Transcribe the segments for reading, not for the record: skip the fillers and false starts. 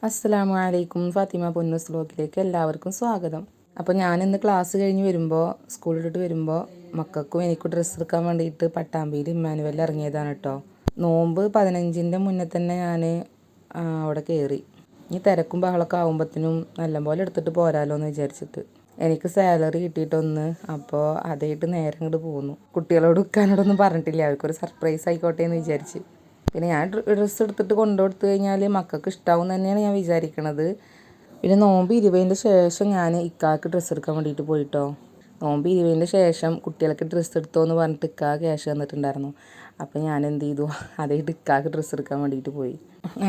അസ്സലാമു അലൈക്കും. ഫാത്തിമ പൊന്നൂസ് വ്ലോഗിലേക്ക് എല്ലാവർക്കും സ്വാഗതം. അപ്പോൾ ഞാനിന്ന് ക്ലാസ് കഴിഞ്ഞ് വരുമ്പോൾ സ്കൂളിലിട്ട് വരുമ്പോൾ മക്കൾക്കും എനിക്കും ഡ്രസ്സ് എടുക്കാൻ വേണ്ടിയിട്ട് പട്ടാമ്പിയിൽ ഇമ്മാനുവലിൽ ഇറങ്ങിയതാണ് കേട്ടോ. നോമ്പ് 15ൻ്റെ മുന്നേ തന്നെ ഞാൻ അവിടെ കയറി. ഈ തിരക്കും ബഹളമൊക്കെ ആകുമ്പോഴത്തേനും നല്ലപോലെ എടുത്തിട്ട് പോരാലോ എന്ന് വിചാരിച്ചിട്ട് എനിക്ക് സാലറി കിട്ടിയിട്ടൊന്ന്. അപ്പോൾ അതായിട്ട് നേരെ ഇങ്ങോട്ട് പോന്നു. കുട്ടികളോട് ഉക്കാനോടൊന്നും പറഞ്ഞിട്ടില്ല, അവർക്കൊരു സർപ്രൈസ് ആയിക്കോട്ടെ എന്ന് വിചാരിച്ച്. പിന്നെ ഞാൻ ഡ്രസ്സ് എടുത്തിട്ട് കൊണ്ടുകൊടുത്തു കഴിഞ്ഞാൽ മക്കൾക്ക് ഇഷ്ടാവും തന്നെയാണ് ഞാൻ വിചാരിക്കണത്. പിന്നെ നോമ്പ് 20ൻ്റെ ശേഷം ഞാൻ ഇക്കാക്ക് ഡ്രസ്സ് എടുക്കാൻ വേണ്ടിയിട്ട് പോയിട്ടോ. നോമ്പ് 20ൻ്റെ ശേഷം കുട്ടികൾക്ക് ഡ്രസ്സ് എടുത്തോ എന്ന് പറഞ്ഞിട്ട് ഇക്കാ ക്യാഷ് തന്നിട്ടുണ്ടായിരുന്നു. അപ്പോൾ ഞാൻ എന്ത് ചെയ്തു, അതായിട്ട് ഇക്കാക്ക് ഡ്രസ്സ് എടുക്കാൻ വേണ്ടിയിട്ട് പോയി.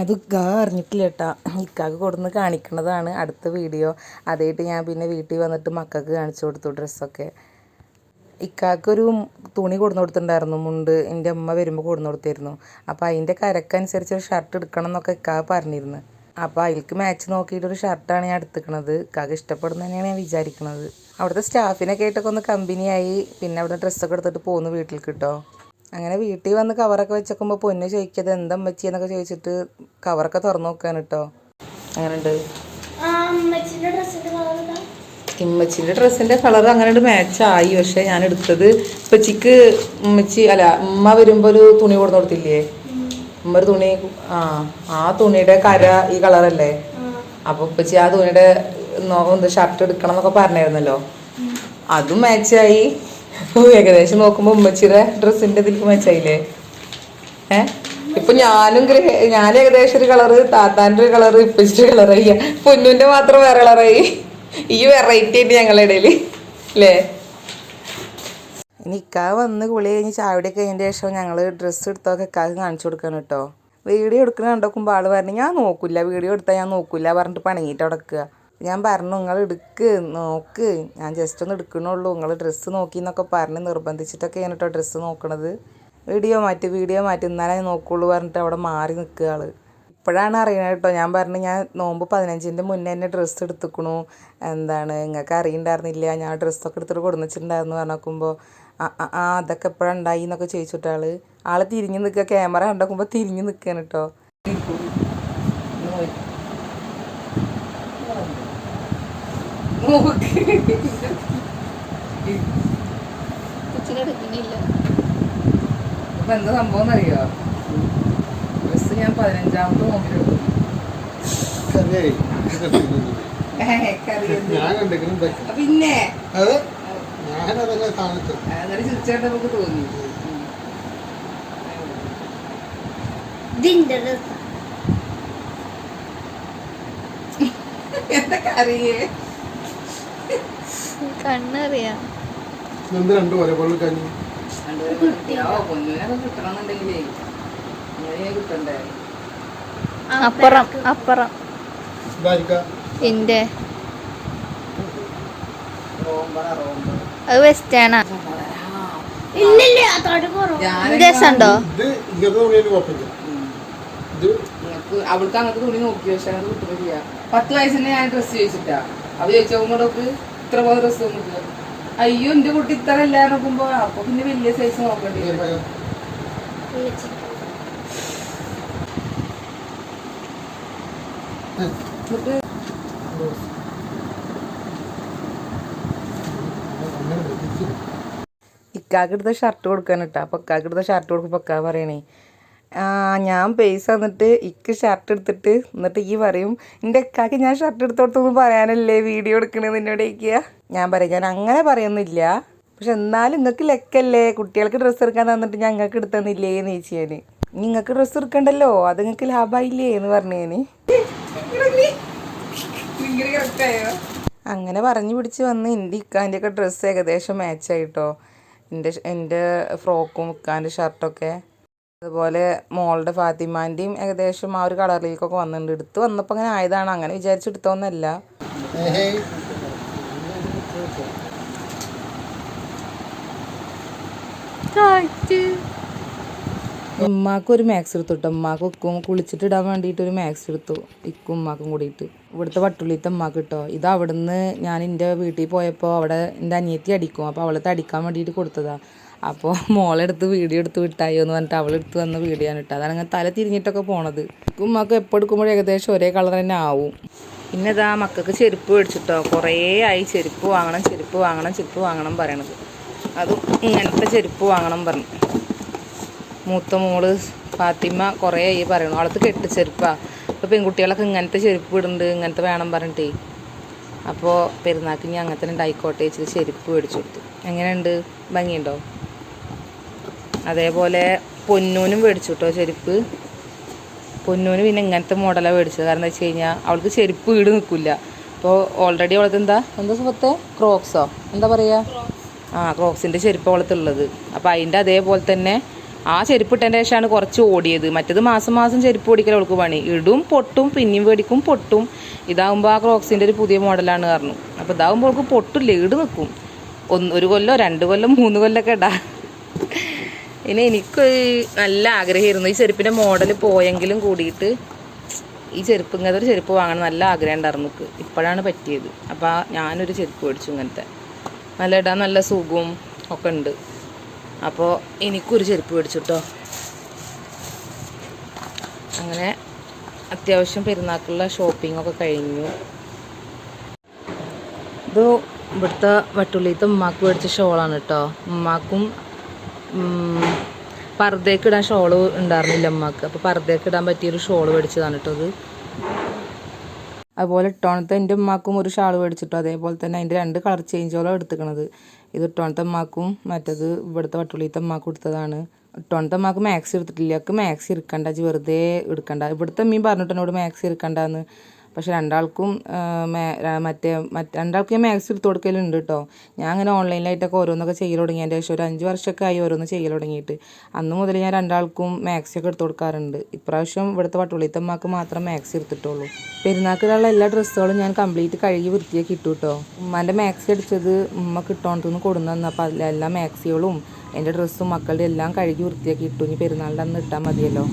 അത് ഇക്കാ അറിഞ്ഞിട്ടില്ല കേട്ടാ, ഇക്കാക്ക് കൊടുന്ന് കാണിക്കുന്നതാണ് അടുത്ത വീഡിയോ. അതായിട്ട് ഞാൻ പിന്നെ വീട്ടിൽ വന്നിട്ട് മക്കൾക്ക് കാണിച്ചു കൊടുത്തു ഡ്രസ്സൊക്കെ. ഇക്കാക്കൊരു തുണി കൊടുന്നു കൊടുത്തിട്ടുണ്ടായിരുന്നു, മുണ്ട്. എൻ്റെ അമ്മ വരുമ്പോൾ കൊടുന്നു കൊടുത്തിരുന്നു. അപ്പോൾ അതിൻ്റെ കരക്കനുസരിച്ച് ഒരു ഷർട്ട് എടുക്കണം എന്നൊക്കെ ഇക്കാക്ക് പറഞ്ഞിരുന്നു. അപ്പോൾ അതിലേക്ക് മാച്ച് നോക്കിയിട്ടൊരു ഷർട്ടാണ് ഞാൻ എടുത്തിക്കണത്. ഇക്കാക്ക് ഇഷ്ടപ്പെടുന്ന തന്നെയാണ് ഞാൻ വിചാരിക്കുന്നത്. അവിടുത്തെ സ്റ്റാഫിനൊക്കെ ആയിട്ടൊക്കെ ഒന്ന് കമ്പനിയായി. പിന്നെ അവിടെ ഡ്രസ്സൊക്കെ എടുത്തിട്ട് പോന്നു വീട്ടിൽ കിട്ടോ. അങ്ങനെ വീട്ടിൽ വന്ന് കവറൊക്കെ വെച്ചേക്കുമ്പോൾ പൊന്നു ചോദിക്കത് എന്താ അമ്മച്ചി എന്നൊക്കെ ചോദിച്ചിട്ട് കവറൊക്കെ തുറന്നു നോക്കാൻ കേട്ടോ. അങ്ങനെയുണ്ട് ഇമ്മച്ചിൻ്റെ ഡ്രസ്സിൻ്റെ കളർ അങ്ങനെ മാച്ചായി. പക്ഷേ ഞാൻ എടുത്തത് ഇപ്പച്ചിക്ക് ഉമ്മ വരുമ്പോൾ ഒരു തുണി കൊടുന്നു കൊടുത്തില്ലേ, ഉമ്മ ഒരു തുണി, ആ തുണിയുടെ കര ഈ കളറല്ലേ. അപ്പോൾ ഇപ്പച്ചി ആ തുണിയുടെ ഷർട്ട് എടുക്കണം എന്നൊക്കെ പറഞ്ഞായിരുന്നല്ലോ, അതും മാച്ചായി. ഏകദേശം നോക്കുമ്പോൾ ഉമ്മച്ചിയുടെ ഡ്രസ്സിൻ്റെ ഇതിലേക്ക് മാച്ചായില്ലേ. ഇപ്പൊ ഞാൻ ഏകദേശം ഒരു കളറ്, താത്താൻ്റെ ഒരു കളറ്, ഇപ്പച്ചിയുടെ കളറായി, പൊന്നുവിൻ്റെ മാത്രം വേറെ കളറായി. ഈ വെറൈറ്റി ആയിട്ട് ഞങ്ങളുടെ ഇടയിൽ അല്ലേ. ഇനി ഇക്കാവ് വന്ന് കുളി കഴിഞ്ഞ് ചാവടി കഴിഞ്ഞതിന് ശേഷം ഞങ്ങൾ ഡ്രസ്സ് എടുത്തൊക്കെ ഇക്കാവ് കാണിച്ചു കൊടുക്കണം കേട്ടോ. വീഡിയോ എടുക്കുന്ന കണ്ടോക്കുമ്പോൾ ആൾ പറഞ്ഞു ഞാൻ നോക്കില്ല, വീഡിയോ എടുത്താൽ ഞാൻ നോക്കില്ല പറഞ്ഞിട്ട് പണങ്ങിയിട്ട് അടക്കുക. ഞാൻ പറഞ്ഞു നിങ്ങൾ നോക്ക്, ഞാൻ ജസ്റ്റ് ഒന്ന് എടുക്കണുള്ളൂ, നിങ്ങൾ ഡ്രസ്സ് നോക്കി എന്നൊക്കെ പറഞ്ഞ് നിർബന്ധിച്ചിട്ടൊക്കെയാണ് കേട്ടോ ഡ്രസ്സ് നോക്കണത്. വീഡിയോ മാറ്റി എന്നാലേ നോക്കുള്ളൂ പറഞ്ഞിട്ട് അവിടെ മാറി നിൽക്കുക ആൾ. ഇപ്പോഴാണ് അറിയണത് കേട്ടോ. ഞാൻ പറഞ്ഞു ഞാൻ നോമ്പ് 15ൻ്റെ മുന്നേ തന്നെ ഡ്രസ്സ് എടുത്തുക്കണു, നിങ്ങൾക്ക് അറിയണ്ടായിരുന്നില്ല, ഞാൻ ഡ്രസ്സൊക്കെ എടുത്തിട്ട് കൊടുന്നിട്ടുണ്ടായിരുന്നു പറഞ്ഞു നോക്കുമ്പോൾ അതൊക്കെ എപ്പോഴുണ്ടായി എന്നൊക്കെ ചോദിച്ചിട്ട് ആൾ തിരിഞ്ഞ് നിൽക്കുക. ക്യാമറ കണ്ടോക്കുമ്പോൾ തിരിഞ്ഞ് നിൽക്കുകയാണ് കേട്ടോ. ഇപ്പം എന്താ സംഭവം എന്നറിയോ, ഡ്രസ്സ് ഞാൻ 15ാമത്തെ നോക്കിലെടുത്തു. പിന്നെ ചിരിച്ചേട്ട നമുക്ക് തോന്നി എന്തൊക്കെ അറിയേ കണ്ണറിയാം. പൊന്നുവിനൊക്കെ കിട്ടണമെന്നുണ്ടെങ്കിലേ കിട്ടണ്ടേ. അപ്പുറം ഇന്റെ അത് വെസ്റ്റാണോ? രസമുണ്ടോ? അവൾക്ക് അങ്ങനത്തെ തുണി നോക്കി, പക്ഷെ അത് കിട്ടുന്നില്ല. 10 വയസ്സിന് ഞാൻ ഡ്രസ്സ് ചോദിച്ചിട്ടാ, അത് ചോദിച്ചോക്ക് ഇത്ര പോലെ ഡ്രസ്സ് നോക്കുക. അയ്യോ എന്റെ കുട്ടി ഇത്ര അല്ല നോക്കുമ്പോ അപ്പൊ പിന്നെ വലിയ സൈസ് നോക്കേണ്ടി വരും. ഇക്കാക്കെടുത്ത ഷർട്ട് കൊടുക്കാൻ കേട്ടോ. അപ്പോൾ ഇക്കാക്കെടുത്ത ഷർട്ട് കൊടുക്കുമ്പോൾ ഇക്കാ പറയണേ ഞാൻ പൈസ തന്നിട്ട് ഇക്ക് ഷർട്ട് എടുത്തിട്ട് എന്നിട്ട് ഈ പറയും എൻ്റെ ഇക്കാക്ക് ഞാൻ ഷർട്ട് എടുത്ത് കൊടുത്തൊന്നും പറയാനല്ലേ വീഡിയോ എടുക്കണത് എന്നോട് ചോദിക്കുക. ഞാൻ പറയും ഞാൻ അങ്ങനെ പറയുന്നില്ല, പക്ഷെ എന്നാലും നിങ്ങൾക്ക് ലെക്കല്ലേ, കുട്ടികൾക്ക് ഡ്രസ്സ് എടുക്കാൻ തന്നിട്ട് ഞങ്ങൾക്ക് എടുത്തന്നില്ലേ എന്ന് ചോദിച്ചു ഞാൻ. നിങ്ങൾക്ക് ഡ്രസ്സ് എടുക്കണ്ടല്ലോ, അത് നിങ്ങൾക്ക് ലാഭമായില്ലേ എന്ന് പറഞ്ഞേന്. അങ്ങനെ പറഞ്ഞു പിടിച്ച് വന്ന് എൻ്റെ ഇക്കാൻ്റെയൊക്കെ ഡ്രസ്സ് ഏകദേശം മാച്ചായിട്ടോ. എൻ്റെ ഫ്രോക്കും ഇക്കാൻ്റെ ഷർട്ടൊക്കെ, അതുപോലെ മോളുടെ ഫാത്തിമാൻ്റെയും ഏകദേശം ആ ഒരു കളറിലേക്കൊക്കെ വന്നിട്ടുണ്ട്. എടുത്ത് വന്നപ്പോൾ അങ്ങനെ ആയതാണ്, അങ്ങനെ വിചാരിച്ചെടുത്തോന്നല്ല. ഉമ്മാക്കും ഒരു മാക്സ് എടുത്തു കേട്ടോ. ഉമ്മാക്കും കുളിച്ചിട്ട് ഇടാൻ വേണ്ടിയിട്ട് ഒരു മാക്സ് എടുത്തു, ഇക്കും ഉമ്മാക്കും കൂടിയിട്ട്. ഇവിടുത്തെ വട്ടുള്ളിത്തെ ഉമ്മാക്ക് കേട്ടോ. ഇത് അവിടുന്ന് ഞാൻ എൻ്റെ വീട്ടിൽ പോയപ്പോൾ അവിടെ എൻ്റെ അനിയത്തി അടിക്കും, അപ്പോൾ അവളത്തെ അടിക്കാൻ വേണ്ടിയിട്ട് കൊടുത്തതാണ്. അപ്പോൾ മോളെടുത്ത് വീഡിയോ എടുത്ത് വിട്ടായോ എന്ന് പറഞ്ഞിട്ട് അവളെടുത്ത് വന്ന വീഡിയോ ആണ് ഇട്ടത്. അതാണ് അങ്ങനെ തല തിരിഞ്ഞിട്ടൊക്കെ പോണത്. ഉമ്മക്ക് എപ്പോൾ എടുക്കുമ്പോഴും ഏകദേശം ഒരേ കളർ തന്നെ ആവും. പിന്നെ ഇതാ മക്കൾക്ക് ചെരുപ്പ് മേടിച്ചിട്ടോ. കുറേ ആയി ചെരുപ്പ് വാങ്ങണം പറയണത്. അതും ഇങ്ങനത്തെ ചെരുപ്പ് വാങ്ങണം പറഞ്ഞു. മൂത്ത മോള് ഫാത്തിമ കുറേ ആയി പറയണു. അവൾക്ക് കെട്ട് ചെരുപ്പാണ്. ഇപ്പോൾ പെൺകുട്ടികളൊക്കെ ഇങ്ങനത്തെ ചെരുപ്പ് ഇടുന്നുണ്ട്, ഇങ്ങനത്തെ വേണം പറഞ്ഞിട്ടേ. അപ്പോൾ പെരുന്നാൾക്ക് ഇനി അങ്ങനെ തന്നെ ഉണ്ടായിക്കോട്ടെ വെച്ചിട്ട് ചെരുപ്പ് മേടിച്ചു കൊടുത്തു. എങ്ങനെയുണ്ട്, ഭംഗിയുണ്ടോ? അതേപോലെ പൊന്നൂനും മേടിച്ചു കേട്ടോ ചെരുപ്പ്. പൊന്നൂന് പിന്നെ ഇങ്ങനത്തെ മോഡലാണ് മേടിച്ചത്. കാരണം എന്താ വെച്ച് കഴിഞ്ഞാൽ അവൾക്ക് ചെരുപ്പ് ഈട് നിൽക്കില്ല. അപ്പോൾ ഓൾറെഡി അവളത് എന്താ സുഹൃത്തെ ക്രോക്സോ എന്താ പറയുക, ക്രോക്സിൻ്റെ ചെരുപ്പ് അവളത്തുള്ളത്. അപ്പോൾ അതിൻ്റെ അതേപോലെ തന്നെ ആ ചെരുപ്പ് ഇട്ടതിൻ്റെ ശേഷമാണ് കുറച്ച് ഓടിയത്. മറ്റത് മാസം ചെരുപ്പ് ഓടിക്കൽ അവൾക്ക് പണി. ഇടും പൊട്ടും, പിന്നെയും മേടിക്കും പൊട്ടും. ഇതാകുമ്പോൾ ആ ക്രോക്സിൻ്റെ ഒരു പുതിയ മോഡലാണ് പറഞ്ഞു. അപ്പോൾ ഇതാകുമ്പോൾ അവൾക്ക് പൊട്ടില്ല, ഈട് നിൽക്കും. 1 കൊല്ലം 2 കൊല്ലം 3 കൊല്ലമൊക്കെ ഇടാ. ഇനി എനിക്ക് നല്ല ആഗ്രഹമായിരുന്നു ഈ ചെരുപ്പിൻ്റെ മോഡൽ പോയെങ്കിലും കൂടിയിട്ട് ഈ ചെരുപ്പ്, ഇങ്ങനത്തെ ഒരു ചെരുപ്പ് വാങ്ങണം നല്ല ആഗ്രഹം ഉണ്ടായിരുന്നു എനിക്ക്. ഇപ്പോഴാണ് പറ്റിയത്. അപ്പോൾ ഞാനൊരു ചെരുപ്പ് മേടിച്ചു. ഇങ്ങനത്തെ നല്ല ഇടാൻ നല്ല സുഖവും ഒക്കെ ഉണ്ട്. അപ്പോൾ എനിക്കൊരു ചെരുപ്പ് മേടിച്ചു കേട്ടോ. അങ്ങനെ അത്യാവശ്യം പെരുന്നാൾക്കുള്ള ഷോപ്പിങ്ങൊക്കെ കഴിഞ്ഞു. ഇത് ഇവിടുത്തെ വട്ടുള്ളിത്തെ ഉമ്മാക്ക് മേടിച്ച ഷോളാണ് കേട്ടോ. ഉമ്മാക്കും പർദ്ദയ്ക്ക് ഇടാൻ ഷോള് ഉണ്ടായിരുന്നില്ല ഉമ്മാക്ക്. അപ്പോൾ പർദ്ദയ്ക്ക് ഇടാൻ പറ്റിയൊരു ഷോള് മേടിച്ചതാണ് കേട്ടോ ഇത്. അതുപോലെ ഇട്ടോണത്തെ എൻ്റെ ഉമ്മാക്കും ഒരു ഷാൾ മേടിച്ചിട്ടോ. അതേപോലെ തന്നെ അതിൻ്റെ 2 കളർ ചേഞ്ചോളം എടുത്തിക്കണത്. ഇത് ഇട്ടോണത്തെ ഉമ്മാക്കും മറ്റത് ഇവിടുത്തെ വട്ടുള്ളിത്തെ ഉമ്മാക്കും എടുത്തതാണ്. ഇട്ടോണത്തെ ഉമ്മാക്ക് മാക്സി എടുത്തിട്ടില്ല. ഒക്കെ മാക്സി എടുക്കണ്ട, വെറുതെ എടുക്കണ്ട. ഇവിടുത്തെ അമ്മയും പറഞ്ഞിട്ട് എന്നോട് മാക്സി എടുക്കണ്ടെന്ന്. പക്ഷെ രണ്ടാൾക്കും രണ്ടാൾക്കും ഞാൻ മാക്സി എടുത്ത് കൊടുക്കലുണ്ട് കേട്ടോ. ഞാൻ അങ്ങനെ ഓൺലൈനിലായിട്ടൊക്കെ ഓരോന്നൊക്കെ ചെയ്യൽ തുടങ്ങിയതിൻ്റെ ശേഷം ഒരു 5 വർഷമൊക്കെ ആയി ഓരോന്ന് ചെയ്യൽ തുടങ്ങിയിട്ട്. അന്ന് മുതൽ ഞാൻ രണ്ടാൾക്കും മാക്സിയൊക്കെ എടുത്ത് കൊടുക്കാറുണ്ട്. ഇപ്രാവശ്യം ഇവിടുത്തെ വട്ടുള്ളിത്തെ അമ്മക്ക് മാത്രം മാക്സി എടുത്തിട്ടുള്ളൂ. പെരുന്നാൾക്കുള്ള എല്ലാ ഡ്രസ്സുകളും ഞാൻ കംപ്ലീറ്റ് കഴുകി വൃത്തിയാക്കി ഇട്ടു കേട്ടോ. ഉമ്മാൻ്റെ മാക്സി അടിച്ചത് ഉമ്മ കിട്ടോണ്ടന്ന് കൊടുന്നു തന്നു. അപ്പോൾ അതിലെല്ലാ മാക്സികളും എൻ്റെ ഡ്രസ്സും മക്കളുടെ എല്ലാം കഴുകി വൃത്തിയാക്കി ഇട്ടു. ഇനി പെരുന്നാളിൻ്റെ അന്ന് ഇട്ടാൽ മതിയല്ലോ.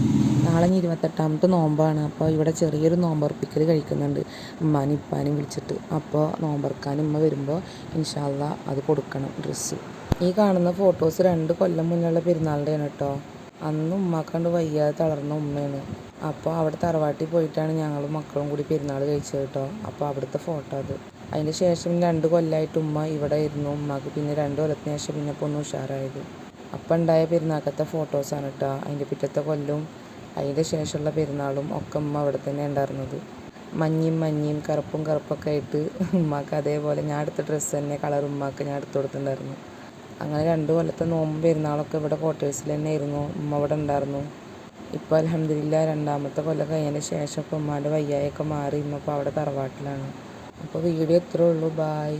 നാളെ 28ാമത്തെ നോമ്പാണ്. അപ്പോൾ ഇവിടെ ചെറിയൊരു നോമ്പുറപ്പിക്കൽ കഴിക്കുന്നുണ്ട് ഉമ്മാനും ഇപ്പാനും വിളിച്ചിട്ട്. അപ്പോൾ നോമ്പറക്കാൻ ഉമ്മ വരുമ്പോൾ ഇൻഷാ അള്ളാ അത് കൊടുക്കണം ഡ്രസ്സ്. ഈ കാണുന്ന ഫോട്ടോസ് 2 കൊല്ലം മുന്നുള്ള പെരുന്നാളിൻ്റെയാണ് കേട്ടോ. അന്ന് ഉമ്മാക്കണ്ട് വയ്യാതെ തളർന്ന ഉമ്മയാണ്. അപ്പോൾ അവിടെ തറവാട്ടിൽ പോയിട്ടാണ് ഞങ്ങളും മക്കളും കൂടി പെരുന്നാൾ കഴിച്ചത് കേട്ടോ. അപ്പോൾ അവിടുത്തെ ഫോട്ടോ അത്. അതിന് ശേഷം 2 കൊല്ലമായിട്ട് ഉമ്മ ഇവിടെ ഇരുന്നു. ഉമ്മാക്ക് പിന്നെ 2 കൊല്ലത്തിന് ശേഷം പിന്നെ ഇപ്പോൾ ഒന്ന് ഉഷാറായത്. അപ്പം ഉണ്ടായ പെരുന്നാൾക്കത്തെ ഫോട്ടോസാണ് കേട്ടോ. അതിൻ്റെ പിറ്റത്തെ കൊല്ലവും അതിൻ്റെ ശേഷമുള്ള പെരുന്നാളും ഒക്കെ ഉമ്മ അവിടെ തന്നെ ഉണ്ടായിരുന്നത്. മഞ്ഞയും കറുപ്പൊക്കെ ആയിട്ട് ഉമ്മാക്ക് അതേപോലെ ഞാൻ എടുത്ത ഡ്രസ്സ് തന്നെ കളർ ഉമ്മാക്ക് ഞാൻ എടുത്തു കൊടുത്തിട്ടുണ്ടായിരുന്നു. അങ്ങനെ 2 കൊല്ലത്തെ നോമ്പും പെരുന്നാളൊക്കെ ഇവിടെ ക്വാർട്ടേഴ്സിൽ തന്നെ ആയിരുന്നു. ഉമ്മ ഇവിടെ ഉണ്ടായിരുന്നു. ഇപ്പോൾ അൽഹംദുലില്ലാഹ് 2ാമത്തെ കൊല്ലം കഴിഞ്ഞതിന് ശേഷം ഇപ്പോൾ ഉമ്മാൻ്റെ വയ്യായൊക്കെ മാറി. ഇമ്മ ഇപ്പോൾ അവിടെ തറവാട്ടിലാണ്. അപ്പോൾ വീഡിയോ ഇത്രേ ഉള്ളൂ. ബായ്.